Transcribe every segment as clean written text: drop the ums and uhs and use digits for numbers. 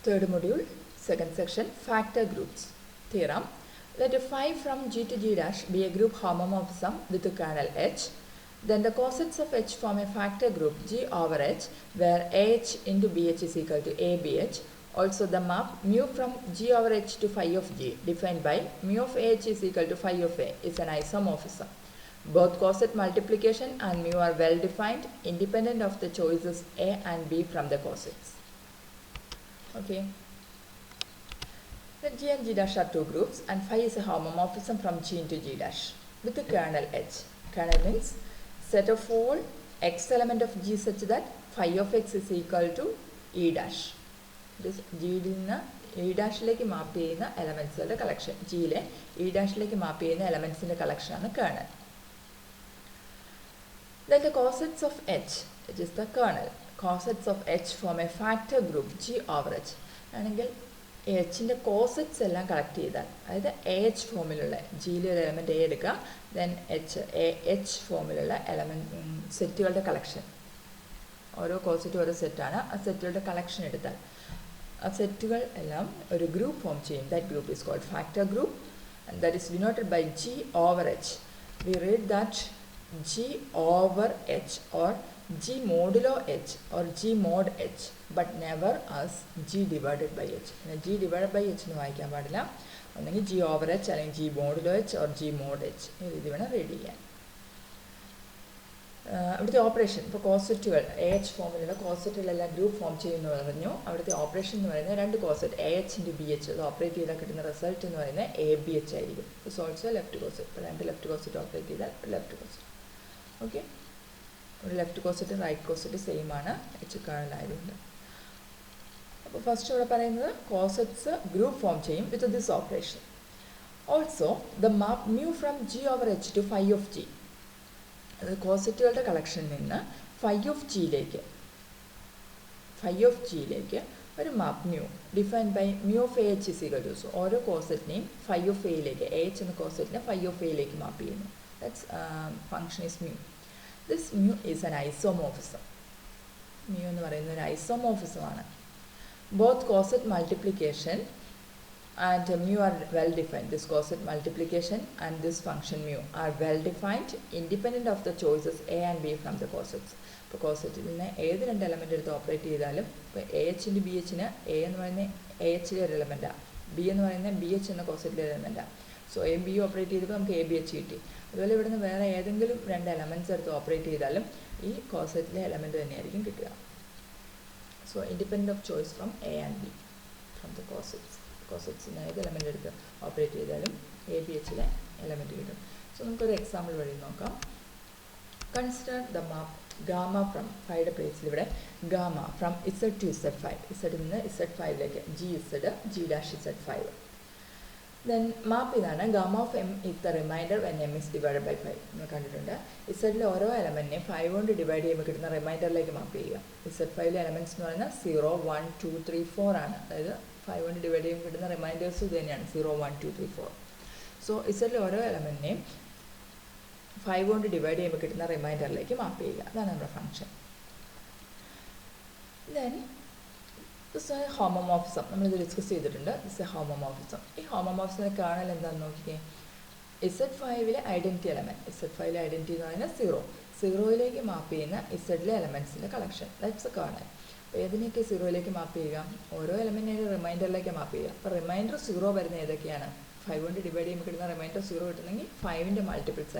Third module, second section, factor groups. Theorem. Let phi from G to G dash be a group homomorphism with the kernel H. Then the cosets of H form a factor group G over H, where AH into BH is equal to ABH. Also the map mu from G over H to phi of G, defined by mu of AH is equal to phi of A, is an isomorphism. Both coset multiplication and mu are well defined, independent of the choices A and B from the cosets. Okay. Then G and G dash are two groups, and phi is a homomorphism from G into G dash with the kernel H. Kernel means set of all x element of G such that phi of x is equal to E dash. This G E dash like map elements collection. G le E dash like map elements in the collection kernel. Then the cosets of H, which is the kernel. Cosets of H form a factor group G over H. And H in the cosets collect that. Either AH formula G element A, then H formula element set collection. Or coset or a set a set collection a set a group form change. That group is called factor group, and that is denoted by G over H. We read that G over H or G modulo H or G mod H, but never as G divided by H. G divided by H no I can padilla G over H or G modulo H or G mod H. The operation for coset AH formula coset group form change the operation two coset AH into BH operate the result in ABH. It's also left coset. Left coset operate left coset. Okay. Left coset and right coset is same ana kernel. First cosets group form change with this operation. Also the map mu from G over H to phi of G. The coset collection in phi of G or map mu defined by mu of AH is equal to, so or coset name phi of A AH and coset phi of A map. That's function is mu. This mu is an isomorphism. Mu is an isomorphism. Both coset multiplication and mu are well defined. This coset multiplication and this function mu are well defined, independent of the choices A and B from the cosets. So coset A element operate AH into BH A and AH element, B and BH and coset element. So A and B operate ABH. Well, we have two elements that operate this coset element. So independent of choice from A and B from the cosets. Cosets in either element operate ABH element. So we will example. Consider the map gamma from 5 place gamma from Z to Z5. Z in Z5 like G dash Z5. Then map is gamma of m is the remainder when m is divided by 5. Z le oro element 5 കൊണ്ട് divide ചെയ്യുമ്പോൾ കിട്ടുന്ന റിമൈൻഡറിലേക്ക് മാപ്പ് ചെയ്യുക. Z5 elements എന്ന് പറയുന്നത് 0 1 2 3 4 ആണ്. അതായത് 5 കൊണ്ട് divide ചെയ്യുമ്പോൾ കിട്ടുന്ന റിമൈൻഡേഴ്സ് ഇത് തന്നെയാണ് 0 1 2 3 4. സോ Z le ഓരോ എലമെന്റിനെയും 5 കൊണ്ട് divide ചെയ്യുമ്പോൾ കിട്ടുന്ന റിമൈൻഡറിലേക്ക് മാപ്പ് ചെയ്യുക. അതാണ് നമ്മുടെ function. Then this is a homomorphism. We will discuss this. This is a homomorphism. This homomorphism is kernel Z5 identity element. Z5 identity is 0. 0 is map Z elements in the collection. That's the kernel. If you have 0 map, all element is remainder like map. Remainder 0 is 5 divided by remainder 0 5 into multiples.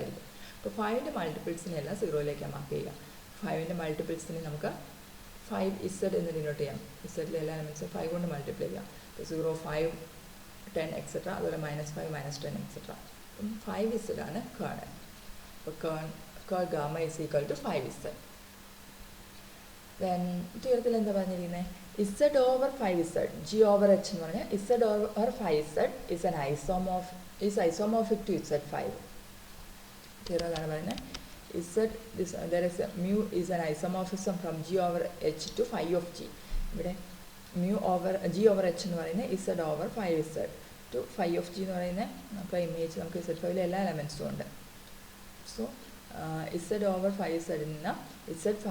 So 5 into multiples is 0 like map. 5 into multiples is 5 Z in the denotation. Z elements 5 കൊണ്ട് multiply. So 0, 5, 10, etc. minus 5, minus 10, etc. 5 Z ആണ് kernel. So kernel gamma is equal to 5 Z. Then theoretical എന്താ പറഞ്ഞിരിക്കുന്നത്? Z over 5 Z, G over H എന്ന് പറഞ്ഞാൽ Z over 5 Z is an isomorphic to Z5. Theoretical ആണ് പറയുന്നത്. There is mu is an isomorphism from G over H to phi of G. Mu over G over H Z over 5Z to phi of G image Z5 elements. So Z over 5Z in Z5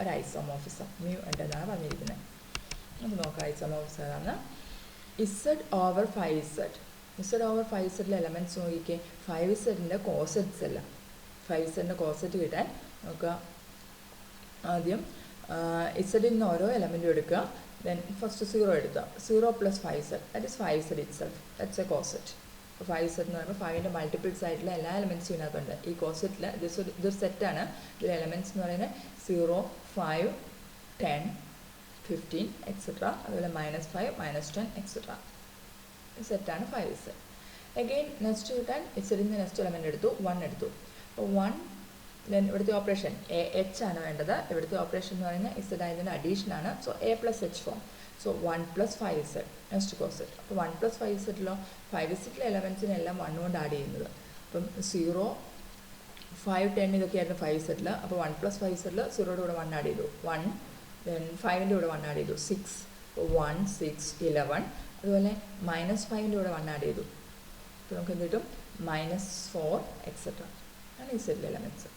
an isomorphism mu and നമുക്ക് നോക്കാം isomorphs ഏതാണ്. Z over 5z. Z over 5zലെ elements നോക്കിക്കേ. 5zൻ്റെ cosets അല്ല. 5zൻ്റെ coset കിട്ടാൻ നമുക്ക് ആദ്യം ഇസഡിൽ നിന്ന് ഓരോ എലമെൻറ്റും എടുക്കുക. ദെൻ ഫസ്റ്റ് 0 എടുക്കുക. 0 + 5z, that is 5z itself. That's A coset. അപ്പോൾ 5z എന്ന് പറയുമ്പോൾ 5ൻ്റെ മൾട്ടിപ്പിൾസ് ആയിട്ടുള്ള എല്ലാ എലമെൻറ്റ്സും ഇതിനകത്തുണ്ട്. ഈ കോസെറ്റിൽ ഇതൊരു സെറ്റാണ്. ഇതിൽ എലമെൻറ്റ്സ് എന്ന് പറയുന്നത് 0, 5, 10, 15 എക്സെട്ര. അതുപോലെ -5, -10 എക്സെട്ര. സെറ്റാണ് 5z. അഗെയിൻ നെക്സ്റ്റ് കിട്ടാൻ ഇസഡിൽ നിന്ന് നെക്സ്റ്റ് എലമെൻറ്റ് എടുത്തു, 1 എടുത്തു. അപ്പോൾ 1, ദെൻ ഇവിടുത്തെ ഓപ്പറേഷൻ h ആണ് വേണ്ടത്. ഇവിടുത്തെ ഓപ്പറേഷൻ എന്ന് പറയുന്നത് ഇസഡ് ആയതിൻ്റെ അഡീഷനാണ്. So a + h form. So 1 + 5z next coset. അപ്പോൾ 1 + 5zലോ 5zലെ എലമെൻറ്റ്സിനെല്ലാം 1 കൊണ്ട് ആഡ് ചെയ്യുന്നത്. അപ്പം 0, 5, 10 ഇതൊക്കെയായിരുന്നു 5zൽ. അപ്പോൾ 1 + 5zൽ 0യുടെ കൂടെ 1 ആഡ് ചെയ്തു, 1. ദെൻ 5ൻ്റെ കൂടെ 1 ആഡ് ചെയ്തു, 6. 1, 6, 11. അതുപോലെ -5ൻ്റെ കൂടെ 1 ആഡ് ചെയ്തു. അപ്പോൾ നമുക്ക് എന്ത് കിട്ടും? -4 എക്സെട്ര ആണ് ഇസഡിലെ എലമെൻറ്റ്സ്.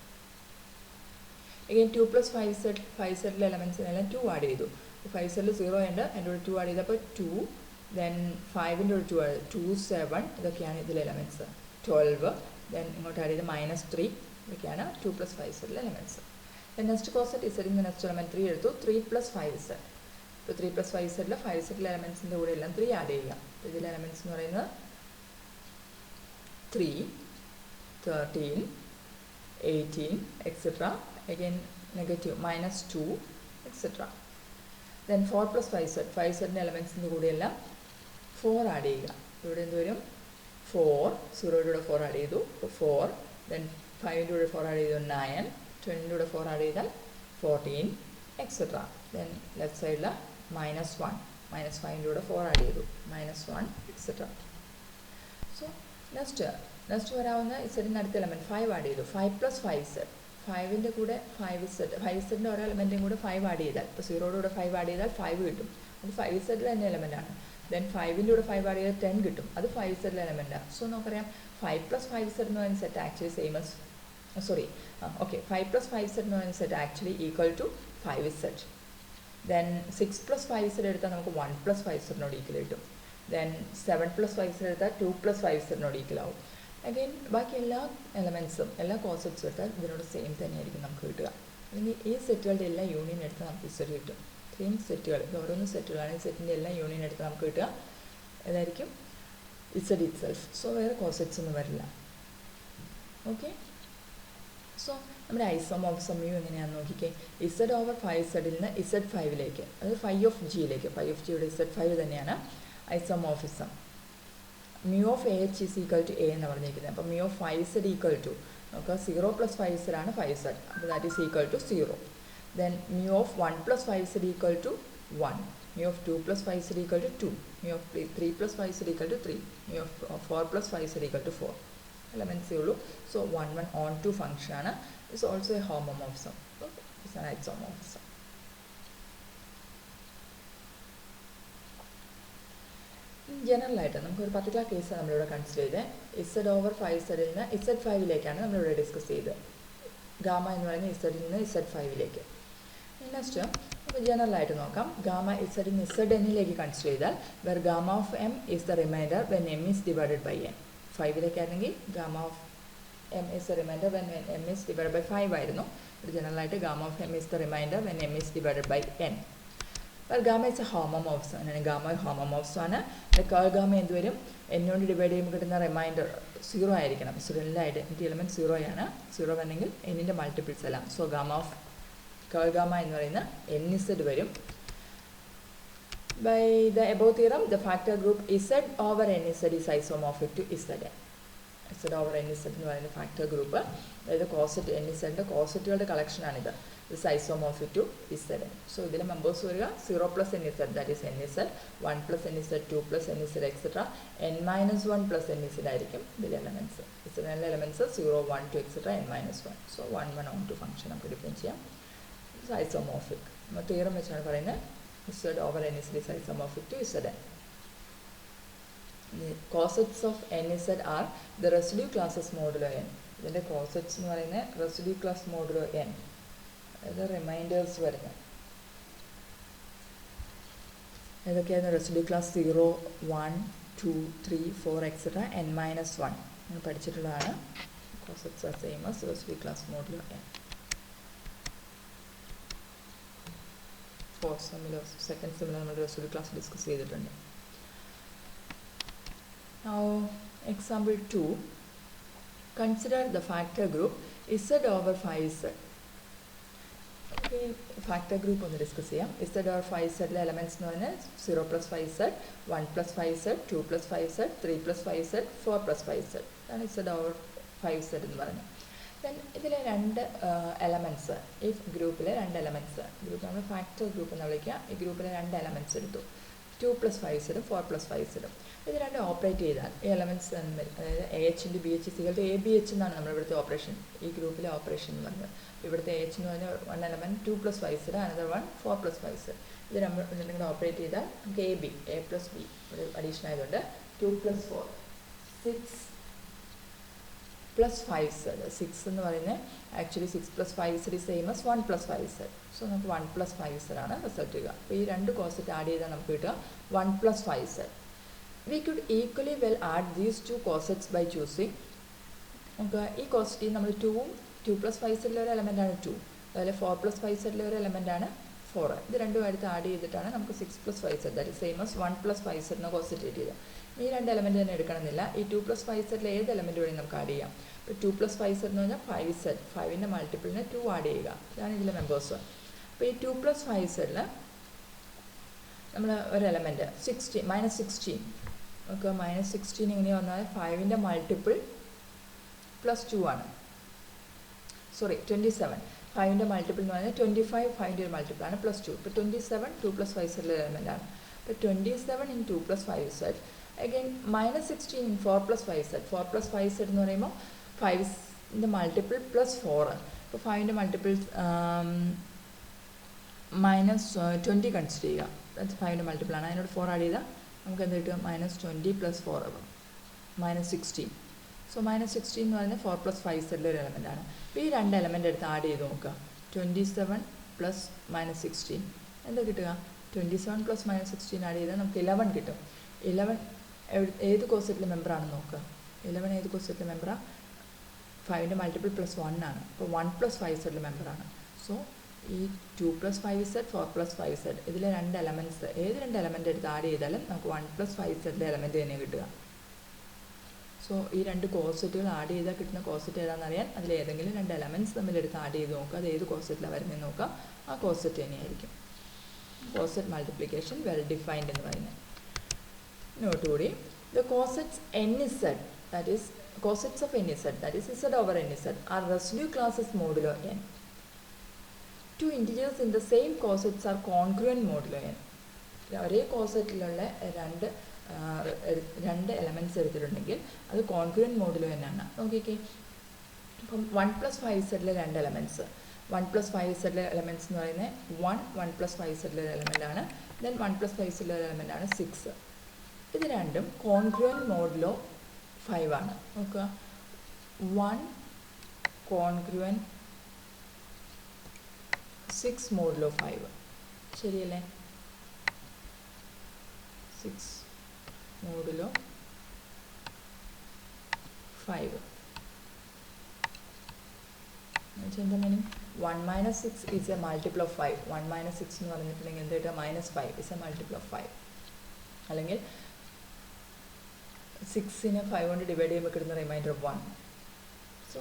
Again 2 + 5z. 5zലെ എലമെൻറ്റ്സിനെല്ലാം 2 ആഡ് ചെയ്തു. 5zൽ 0 ഉണ്ട്, അതിൻ്റെ കൂടെ 2 ആഡ് ചെയ്തപ്പോൾ 2. ദെൻ 5ൻ്റെ കൂടെ 2 ആഡ് ചെയ്തു, 2, 7 ഇതൊക്കെയാണ് ഇതിലെ എലമെൻറ്റ്സ്. 12. ദെൻ ഇങ്ങോട്ട് ആഡ് ചെയ്ത് -3 ഇതൊക്കെയാണ് 2 + 5zലെ എലമെൻറ്റ്സ്. ദെൻ നെക്സ്റ്റ് കോസെറ്റ് ഇസഡിൽ നിന്ന് നെക്സ്റ്റ് എലമെൻറ്റ് 3 എടുത്തു, 3 + 5z. ഇപ്പോൾ 3 + 5zൽ 5zലെ എലമെൻറ്റ്സിൻ്റെ കൂടെ എല്ലാം 3 ആഡ് ചെയ്യുക. ഇതിലെ എലമെൻറ്റ്സ് എന്ന് പറയുന്നത് 3, 13, 18 etcetera. Again negative -2 etcetera. Then 4 + 5z. 5zൻ്റെ എലമെൻറ്റ്സിൻ്റെ കൂടെയെല്ലാം 4 add ചെയ്യുക. ഇവിടെ എന്ത് വരും? 4. 0യുടെ കൂടെ 4 ആഡ് ചെയ്തു, 4. ദെൻ 5ൻ്റെ കൂടെ 4 ആഡ് ചെയ്തു, 9. 20ൻ്റെ കൂടെ 4 ആഡ് ചെയ്താൽ 14 എക്സെട്ര. ദെൻ ലെഫ്റ്റ് സൈഡിൽ -1. -5ൻ്റെ കൂടെ 4 ആഡ് ചെയ്തു, -1 എക്സെട്ര. സോ നെക്സ്റ്റ് വരാവുന്ന ഇസഡിൻ്റെ അടുത്ത എലമെൻറ്റ് 5 ആഡ് ചെയ്തു, 5 + 5z. 5ൻ്റെ കൂടെ 5zൻ്റെ ഓരോ എലമെൻറ്റിനും കൂടെ 5 ആഡ് ചെയ്താൽ, ഇപ്പോൾ 0യുടെ കൂടെ 5 ആഡ് ചെയ്താൽ 5 കിട്ടും. അത് 5zലെ തന്നെ എലമെൻറ്റാണ്. ദെൻ 5ൻ്റെ കൂടെ 5 ആഡ് ചെയ്താൽ 10 കിട്ടും. അത് 5zലെ എലമെൻറ്റാണ്. സോ നമുക്കറിയാം 5 + 5z എന്ന് പറയുന്ന set actually same as 5 + 5z എന്ന് പറയുന്ന set actually equal to 5z. Then 6 + 5z എടുത്താൽ നമുക്ക് 1 + 5z ഈക്വൽ കിട്ടും. ദെൻ 7 + 5z എടുത്താൽ 2 + 5z ഈക്വൽ ആവും. അഗെയിൻ ബാക്കി എല്ലാ എലമെൻറ്റ്സും എല്ലാ കോൺസെപ്റ്റ്സും എടുത്താൽ ഇതിനോട് സെയിം തന്നെയായിരിക്കും നമുക്ക് കിട്ടുക. അല്ലെങ്കിൽ ഈ സെറ്റുകളുടെ എല്ലാ യൂണിയൻ എടുത്താൽ നമുക്ക് ഇസഡ് കിട്ടും. സെയിം സെറ്റുകൾ, ഇത് ഓരോന്നും സെറ്റുകളാണ്. ഈ സെറ്റിൻ്റെ എല്ലാ യൂണിയൻ എടുത്താൽ നമുക്ക് കിട്ടുക ഏതായിരിക്കും? Z itself. സോ വേറെ കോൺസെപ്റ്റ്സ് ഒന്നും വരില്ല. ഓക്കെ. സോ നമ്മുടെ ഐസോമോർഫിസം മ്യൂ എങ്ങനെയാണെന്ന് നോക്കിക്കേ. ഇസഡ് ഓവർ 5zൽ നിന്ന് Z5ലേക്ക്, അത് 5 of gയിലേക്ക്, 5 of gയുടെ Z5 തന്നെയാണ് isomorphism. Mu of AH is equal to A എന്ന് പറഞ്ഞിരിക്കുന്നത്. അപ്പോൾ mu of 5z equal to നമുക്ക് 0 + 5z ആണ് 5z. അപ്പോൾ that is equal to 0. Then mu of 1 + 5z equal to 1. Mu of 2 + 5z equal to 2. Mu of 3 + 5z equal to 3. Mu of 4 + 5z equal to 4. എലമെൻറ്റ്സേ ഉള്ളൂ. So 1, 1 on 2 ഫംഗ്ഷനാണ്. It's also a homomorphism. It's an isomorphism. ജനറലായിട്ട് നമുക്കൊരു particular case നമ്മളിവിടെ consider ചെയ്ത് Z over 5zൽ നിന്ന് Z5ലേക്കാണ് നമ്മളിവിടെ ഡിസ്കസ് ചെയ്തത്. ഗാമ എന്ന് പറയുന്നത് ഇസഡിൽ നിന്ന് Z5ലേക്ക്. നെക്സ്റ്റ് നമുക്ക് ജനറലായിട്ട് നോക്കാം. ഗാമ ഇസഡിൽ നിന്ന് ZNലേക്ക് കൺസിഡർ ചെയ്താൽ where gamma of M is the remainder when M is divided by N. 5ലേക്കാണെങ്കിൽ gamma of M is the remainder when M is divided by 5 ആയിരുന്നു. ഒരു ജനറലായിട്ട് gamma of M is the remainder when M is divided by N. Gamma is a homomorphism. അങ്ങനെ gamma ഹോമോമോർഫിസമാണ്. Ker gamma എന്ത് വരും? എന്നോട് divide ചെയ്യുമ്പോൾ കിട്ടുന്ന റിമൈൻഡർ 0 ആയിരിക്കണം. ഇസഡിലെ ഐഡൻറ്റിറ്റി എലമെൻറ്റ് 0 ആണ്. 0 വന്നെങ്കിൽ എന്നിൻ്റെ മൾട്ടിപ്പിൾസ് എല്ലാം. So gamma of ker gamma എന്ന് പറയുന്ന NZ വരും. By the above theorem the factor group Z over NZ is isomorphic to Zn. Z over NZ എന്ന് പറയുന്ന ഫാക്ടർ ഗ്രൂപ്പ്, അതായത് കോസെറ്റ് NZൻ്റെ കോസെറ്റുകളുടെ കളക്ഷനാണിത്. is isomorphic to Zn. So ഇതിലെ മെമ്പേഴ്സ് വരിക 0 + NZ, that is NZ, 1 + NZ, 2 + NZ, etc. n-1 + NZ ആയിരിക്കും ഇതിലെ elements. Zn elements 0, 1, 2, etc. n-1. So 1, 1 on 2 function നമുക്ക് ഡിഫൈൻ ചെയ്യാം. It's isomorphic. നമ്മൾ തിയറം വെച്ചാണ് പറയുന്നത് Z over NZ is isomorphic to Zn. The cosets of NZ are the residue classes modulo n. ഇതിൻ്റെ cosets എന്ന് പറയുന്നത് റെസിഡ്യൂ ക്ലാസ് മോഡുലോ n, അതായത് reminders വരുന്നത്. ഏതൊക്കെയായിരുന്നു റെസിഡ്യൂ ക്ലാസ് 0, 1, 2, 3, 4 എക്സെട്ര n-1 നമ്മൾ പഠിച്ചിട്ടുള്ളതാണ്. Cosets are same as residue class modulo n. Fourth സെമ്മിലോ second സെമ്മിലോ നമ്മൾ റെസിഡ്യൂ ക്ലാസ് ഡിസ്കസ് ചെയ്തിട്ടുണ്ട്. Now example 2, consider the factor group Z over 5Z. Factor group ഒന്ന് discuss ചെയ്യാം. Z ഓവർ 5Z എലമെൻറ്റ്സ് എന്ന് പറഞ്ഞാൽ 0 + 5Z, 1 + 5Z, 2 + 5Z, 3 + 5Z, 4 + 5Z. അതാണ് Z over 5Z എന്ന് പറയുന്നത്. ദെൻ ഇതിലെ രണ്ട് എലമെൻറ്റ്സ്, ഈ ഗ്രൂപ്പിലെ രണ്ട് എലമെൻറ്റ്സ്, ഗ്രൂപ്പ് നമ്മൾ ഫാക്ടർ ഗ്രൂപ്പ് എന്ന് വിളിക്കുക. ഈ ഗ്രൂപ്പിലെ രണ്ട് എലമെൻറ്റ്സ് എടുത്തു, 2 + 5Z, 4 + 5Z. ഇത് രണ്ട് ഓപ്പറേറ്റ് ചെയ്താൽ ഈ എലമെൻറ്റ്സ് അതായത് AH × BH = ABH എന്നാണ് നമ്മൾ ഇവിടുത്തെ ഓപ്പറേഷൻ, ഈ ഗ്രൂപ്പിലെ ഓപ്പറേഷൻ എന്ന് പറയുന്നത്. ഇവിടുത്തെ AH എന്ന് പറഞ്ഞാൽ 1 എലമെൻറ്റ് 2 + 5Z, അനദർ 1 4 + 5Z. ഇത് രണ്ടും കൂടെ ഓപ്പറേറ്റ് ചെയ്താൽ നമുക്ക് AB, A + B ഒരു അഡീഷൻ ആയതുകൊണ്ട് 2 + 4 6 + 5Z. 6 എന്ന് പറയുന്നത് actually 6 + 5Z is same as 1 + 5Z. So നമുക്ക് 1 + 5Z ആണ് റിസൾട്ട് ചെയ്യുക. അപ്പോൾ ഈ രണ്ട് കോസെറ്റ് ആഡ് ചെയ്താൽ നമുക്ക് കിട്ടുക 1 + 5Z. We could equally well add these two cosets by choosing. നമുക്ക് ഈ കോസറ്റിൽ നമ്മൾ 2 + 5Z ഒരു എലമെൻ്റാണ് 2, അതുപോലെ 4 + 5Z ഒരു എലമെൻ്റാണ് 4. ഇത് രണ്ടും അടുത്ത് ആഡ് ചെയ്തിട്ടാണ് നമുക്ക് 6 + 5Z that is same as 1 + 5Z എന്ന കോസറ്റ് കിട്ടിയത്. ഈ രണ്ട് എലമെൻറ്റ് തന്നെ എടുക്കണമെന്നില്ല, ഈ 2 + 5Z ഏത് എലമെൻറ്റ് വേണമെങ്കിൽ നമുക്ക് ആഡ് ചെയ്യാം. ഇപ്പോൾ 2 + 5Z എന്ന് പറഞ്ഞാൽ 5Z, 5ൻ്റെ മൾട്ടിപ്പിളിന് 2 ആഡ് ചെയ്യുക, ഇതാണ് ഇതിലെ മെമ്പേഴ്സ്. അപ്പോൾ ഈ 2 + 5Z നമ്മൾ ഒരു എലമെൻറ്റ് -16 നമുക്ക് -16 ഇങ്ങനെ വന്നാൽ 5ൻ്റെ മൾട്ടിപ്പിൾ +2 ആണ്. സോറി 27, 5ൻ്റെ മൾട്ടിപ്പിൾ എന്ന് പറഞ്ഞാൽ 25, 5ൻ്റെ ഒരു മൾട്ടിപ്പിളാണ് +2. ഇപ്പോൾ 27 2 + 5Z എലമെൻ്റാണ്. അപ്പോൾ 27 × 2 + 5Z, അഗൈൻ -16 × 4 + 5Z. 4 + 5Z എന്ന് പറയുമ്പോൾ 5ൻ്റെ മൾട്ടിപ്പിൾ +4. അപ്പോൾ 5ൻ്റെ മൾട്ടിപ്പിൾ -20 കൺസിഡർ ചെയ്യുക, 5ൻ്റെ മൾട്ടിപ്പിളാണ്. അതിനോട് 4 ആഡ് ചെയ്താൽ നമുക്ക് എന്ത് കിട്ടും? -20 + 4 -16. സോ -16 എന്ന് പറയുന്നത് 4 + 5Z ഒരു എലമെൻ്റാണ്. അപ്പോൾ ഈ രണ്ട് എലമെൻ്റ് എടുത്ത് ആഡ് ചെയ്ത് നോക്കുക. 27 + -16 എന്താ കിട്ടുക? 27 + -16 ആഡ് ചെയ്താൽ നമുക്ക് 11 കിട്ടും. 11 ഏത് കോസെറ്റിലെ മെമ്പറാണെന്ന് നോക്കുക. 11 ഏത് കോസെറ്റിലെ മെമ്പറാണ്? 5ൻ്റെ മൾട്ടിപ്പിൾ +1 ആണ്. അപ്പോൾ 1 + 5Z മെമ്പറാണ്. സോ ഈ 2 + 5Z, 4 + 5Z ഇതിലെ രണ്ട് എലമെൻറ്റ്സ് ഏത് രണ്ട് എലമെൻ്റ് എടുത്ത് ആഡ് ചെയ്താലും നമുക്ക് 1 + 5Z എലമെൻറ്റ് തന്നെ കിട്ടുക. സോ ഈ രണ്ട് കോസെറ്റുകൾ ആഡ് ചെയ്താൽ കിട്ടുന്ന കോസെറ്റ് ഏതാണെന്ന് അറിയാൻ അതിൽ ഏതെങ്കിലും രണ്ട് എലമെൻറ്റ്സ് തമ്മിലെടുത്ത് ആഡ് ചെയ്ത് നോക്കുക. അത് ഏത് കോസെറ്റിലാണ് വരുന്നതെന്ന് നോക്കുക, ആ കോസെറ്റ് തന്നെയായിരിക്കും. കോസെറ്റ് മൾട്ടിപ്ലിക്കേഷൻ വെൽ ഡിഫൈൻഡ് എന്ന് പറയുന്നത്. നോട്ട് കൂടി, the cosets NZ, that is cosets of NZ, that is Z over NZ are residue classes modulo n. Two integers in the same cosets are congruent modulo n. ഒരേ കോസെറ്റിലുള്ള രണ്ട് elements എടുത്തിട്ടുണ്ടെങ്കിൽ അത് congruent modulo എന്നാണ്. നോക്കിക്കേ, ഇപ്പം 1 + 5Z രണ്ട് elements, 1 + 5Z elements എന്ന് പറയുന്നത് 1 + 5Z എലമെൻ്റാണ്. Then 1 + 5Z എലമെൻ്റാണ് 6. ഇത് രണ്ടും കോൺഗ്രുവൻറ്റ് മോഡുലോ 5 ആണ്. നോക്കുക, 1 കോൺഗ്രുവൻറ്റ് 6 മോഡുലോ 5, ശരിയല്ലേ? 6 മോഡുലോ 5 എന്താ meaning? 1 - 6 is A multiple of 5. 1 - 6 എന്ന് പറഞ്ഞിട്ടുണ്ടെങ്കിൽ എന്താ കിട്ടുക? -5 ഈസ് എ മൾട്ടിപ്പിൾ ഓഫ് 5. അല്ലെങ്കിൽ 6നെ 5 കൊണ്ട് ഡിവൈഡ് ചെയ്യുമ്പോൾ കിട്ടുന്ന റിമൈൻഡർ 1. സോ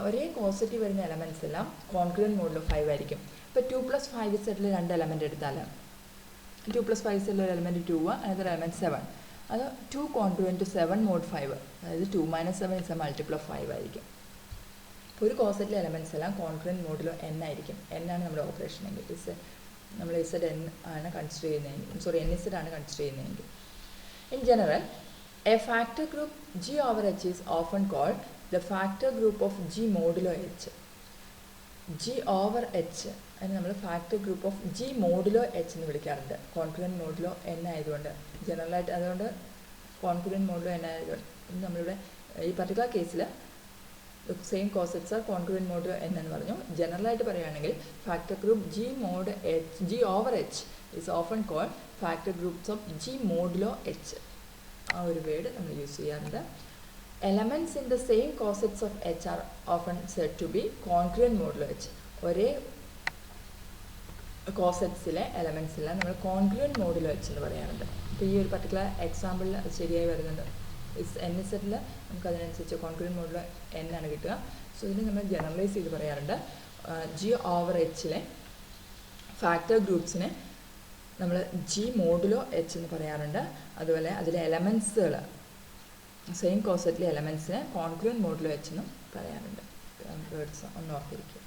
ഒരേ കോസെറ്റ് വരുന്ന എലമെൻറ്റ്സ് എല്ലാം കോൺഗ്രുവൻറ്റ് മോഡുലോ 5 ആയിരിക്കും. ഇപ്പോൾ 2 + 5Z രണ്ട് എലമെൻറ്റ് എടുത്താൽ 2 + 5Z ഒരു എലമെൻറ്റ് 2, അനദർ എലമെൻറ്റ് 7. അത് 2 കോൺഗ്രുവൻറ്റ് 7 mod 5, അതായത് 2 - 7 ഇസ് എ മൾട്ടിപ്പിൾ ഓഫ് 5 ആയിരിക്കും. അപ്പോൾ ഒരു കോസെറ്റിലെ എലമെൻറ്റ്സ് എല്ലാം കോൺഗ്രുവൻറ്റ് മോഡുലോ n ആയിരിക്കും. n ആണ് നമ്മുടെ ഓപ്പറേഷൻ എങ്കിൽ, നമ്മൾ ZN ആണ് കൺസിഡർ ചെയ്യുന്നതെങ്കിൽ, സോറി NZ ആണ് കൺസിഡർ ചെയ്യുന്നതെങ്കിൽ. In general, A factor group G over H is often called the factor group of G modulo H. G over H അതിന് നമ്മൾ factor group of G modulo H എന്ന് വിളിക്കാറുണ്ട്. Congruent modulo n ആയതുകൊണ്ട്, ജനറലായിട്ട് അതുകൊണ്ട് congruent modulo n ആയതുകൊണ്ട് നമ്മളിവിടെ ഈ particular കേസിൽ same cosets are congruent modulo n എന്ന് പറഞ്ഞു. ജനറലായിട്ട് പറയുകയാണെങ്കിൽ factor group G over H is often called factor groups of G modulo H. ആ ഒരു വേർഡ് നമ്മൾ യൂസ് ചെയ്യാറുണ്ട്. Elements in the same cosets of H are often said to be congruent modulo H. ഒരേ കോസെറ്റ്സിലെ എലമെൻറ്റ്സിലെ നമ്മൾ congruent modulo H എന്ന് പറയാറുണ്ട്. അപ്പോൾ ഈ ഒരു പർട്ടിക്കുലർ എക്സാമ്പിളിൽ ശരിയായി വരുന്നുണ്ട്. എൻ സെറ്റിൽ നമുക്ക് അതിനനുസരിച്ച് കോൺഗ്രുവൻറ്റ് മോഡുലോ എൻ ആണ് കിട്ടുക. സോ ഇതിന് നമ്മൾ ജനറലൈസ് ചെയ്ത് പറയാറുണ്ട്. ജി ഓവർ എച്ചിലെ ഫാക്ടർ ഗ്രൂപ്പ്സിനെ നമ്മൾ ജി മോഡുലോ എച്ച് എന്ന് പറയാറുണ്ട്. അതുപോലെ അതിലെ എലമെൻറ്റ്സുകൾ സെയിം കോസെറ്റിലെ എലമെൻറ്റ്സിനെ കോൺഗ്രുവൻറ്റ് മോഡുലോ എച്ച് എന്നും പറയാറുണ്ട്. വേർഡ്സ് ഒന്ന് ഓർത്തിരിക്കുക.